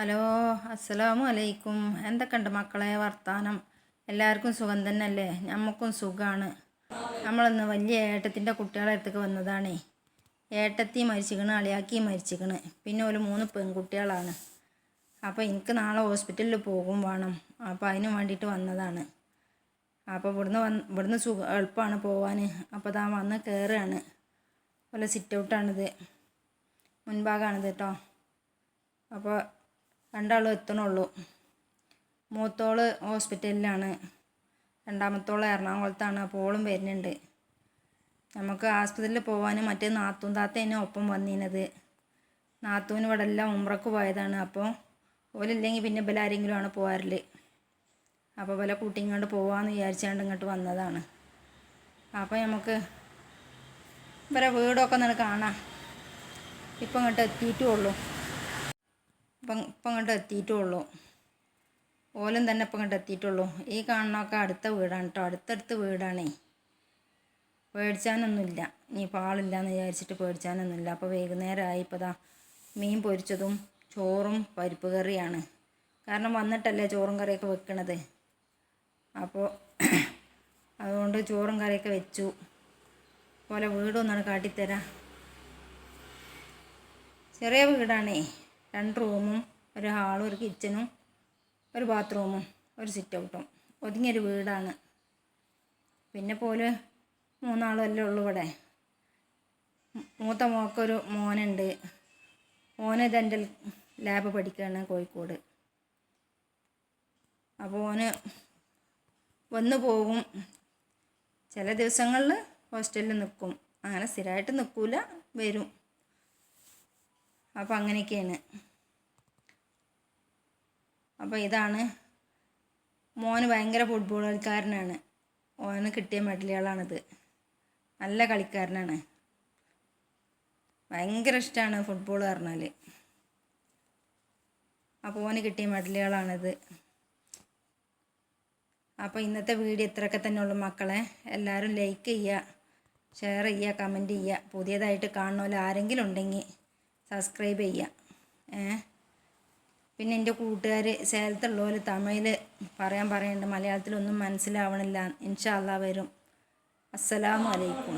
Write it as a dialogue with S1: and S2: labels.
S1: Hello, അസ്സലാമു അലൈക്കും. എന്തൊക്കെയുണ്ട് മക്കളെ വർത്താനം? എല്ലാവർക്കും സുഖം തന്നെയല്ലേ? നമുക്കും സുഖമാണ്. നമ്മളിന്ന് വലിയ ഏട്ടത്തിൻ്റെ കുട്ടികളെ അടുത്തേക്ക് വന്നതാണേ. ഏട്ടത്തി മരിച്ചിക്കണ്, അളിയാക്കി മരിച്ചിക്കണ്, പിന്നെ ഒരു 3 പെൺകുട്ടികളാണ്. അപ്പോൾ എനിക്ക് നാളെ ഹോസ്പിറ്റലിൽ പോകും വേണം. അപ്പോൾ അതിന് വേണ്ടിയിട്ട് വന്നതാണ്. അപ്പോൾ ഇവിടുന്ന് എളുപ്പമാണ് പോവാൻ. അപ്പോൾ ഇതാ വന്ന് കയറുകയാണ്. അതുപോലെ സിറ്റ് ഔട്ടാണിത്, മുൻഭാഗമാണിത് കേട്ടോ. അപ്പോൾ രണ്ടാളും എത്തണുള്ളൂ. മൂത്തോള് ഹോസ്പിറ്റലിലാണ്, രണ്ടാമത്തോള് എറണാകുളത്താണ്. അപ്പോൾ ഓളും വരുന്നുണ്ട്. നമുക്ക് ആസ്പത്രിയിൽ പോകാൻ മറ്റേ നാത്തൂൻ താത്തേനെ ഒപ്പം വന്നിരുന്നത്. നാത്തൂന് ഇവിടെ എല്ലാം ഉംറക്ക് പോയതാണ്. അപ്പോൾ ഓലില്ലെങ്കിൽ പിന്നെ ആരെങ്കിലും ആണ് പോകാറില്ല. അപ്പോൾ ഇവലെ കൂട്ടിങ്ങോട്ട് പോകാമെന്ന് വിചാരിച്ചാണ്ട് ഇങ്ങോട്ട് വന്നതാണ്. അപ്പോൾ നമുക്ക് ഇവരെ വീടൊക്കെ ഒന്ന് കാണാം. ഇപ്പം ഇങ്ങോട്ട് എത്തിയിട്ടുള്ളൂ. ഇപ്പം ഇങ്ങോട്ട് എത്തിയിട്ടുള്ളൂ. ഓലും തന്നെ ഇപ്പം ഇങ്ങോട്ട് എത്തിയിട്ടുള്ളൂ. ഈ കാണുന്നതൊക്കെ അടുത്ത വീടാണ് കേട്ടോ, അടുത്തടുത്ത് വീടാണേ. പേടിച്ചാനൊന്നുമില്ല. ഇനി പാളില്ലാന്ന് വിചാരിച്ചിട്ട് പേടിച്ചാനൊന്നുമില്ല. അപ്പോൾ വൈകുന്നേരമായി. ഇപ്പോൾ ദാ മീൻ പൊരിച്ചതും ചോറും പരിപ്പ് കറിയാണ്. കാരണം വന്നിട്ടല്ലേ ചോറും കറിയൊക്കെ വെക്കണത്. അപ്പോൾ അതുകൊണ്ട് ചോറും കറിയൊക്കെ വെച്ചു. പോലെ വീടൊന്നാണ് കാട്ടിത്തരാം. ചെറിയ വീടാണേ. 2 റൂമും ഒരു ഹാളും ഒരു കിച്ചനും ഒരു ബാത്റൂമും ഒരു സിറ്റ് ഔട്ടും ഒതുങ്ങിയൊരു വീടാണ്. പിന്നെ പോലെ 3 ആളും അല്ലേ ഉള്ളൂ ഇവിടെ. മൂത്ത മോക്കൊരു മോനുണ്ട്. ഓന് ഡെൻ്റൽ ലാബ് പഠിക്കുകയാണ് കോഴിക്കോട്. അപ്പോൾ ഓന് വന്നു പോകും. ചില ദിവസങ്ങളിൽ ഹോസ്റ്റലിൽ നിൽക്കും. അങ്ങനെ സ്ഥിരമായിട്ട് നിൽക്കില്ല, വരും. അപ്പോൾ അങ്ങനെയൊക്കെയാണ്. അപ്പോൾ ഇതാണ് മോന്. ഭയങ്കര ഫുട്ബോൾ കളിക്കാരനാണ്. ഓന് കിട്ടിയ മെഡലുകളാണിത്. നല്ല കളിക്കാരനാണ്. ഭയങ്കര ഇഷ്ടമാണ് ഫുട്ബോൾ പറഞ്ഞാൽ. അപ്പോൾ ഓന് കിട്ടിയ മെഡലുകളാണിത്. അപ്പോൾ ഇന്നത്തെ വീഡിയോ ഇത്രയൊക്കെ തന്നെ ഉള്ളൂ മക്കളെ. എല്ലാവരും ലൈക്ക് ചെയ്യുക, ഷെയർ ചെയ്യുക, കമൻറ്റ് ചെയ്യുക. പുതിയതായിട്ട് കാണുന്നവർ ആരെങ്കിലും ഉണ്ടെങ്കിൽ സബ്സ്ക്രൈബ് ചെയ്യുക. പിന്നെ എൻ്റെ കൂട്ടുകാർ സേലത്തുള്ളവർ തമിഴിൽ പറയുന്നുണ്ട്, മലയാളത്തിലൊന്നും മനസ്സിലാവണില്ല. ഇൻഷാ അല്ലാഹ് വരും. അസ്സലാമു അലൈക്കും.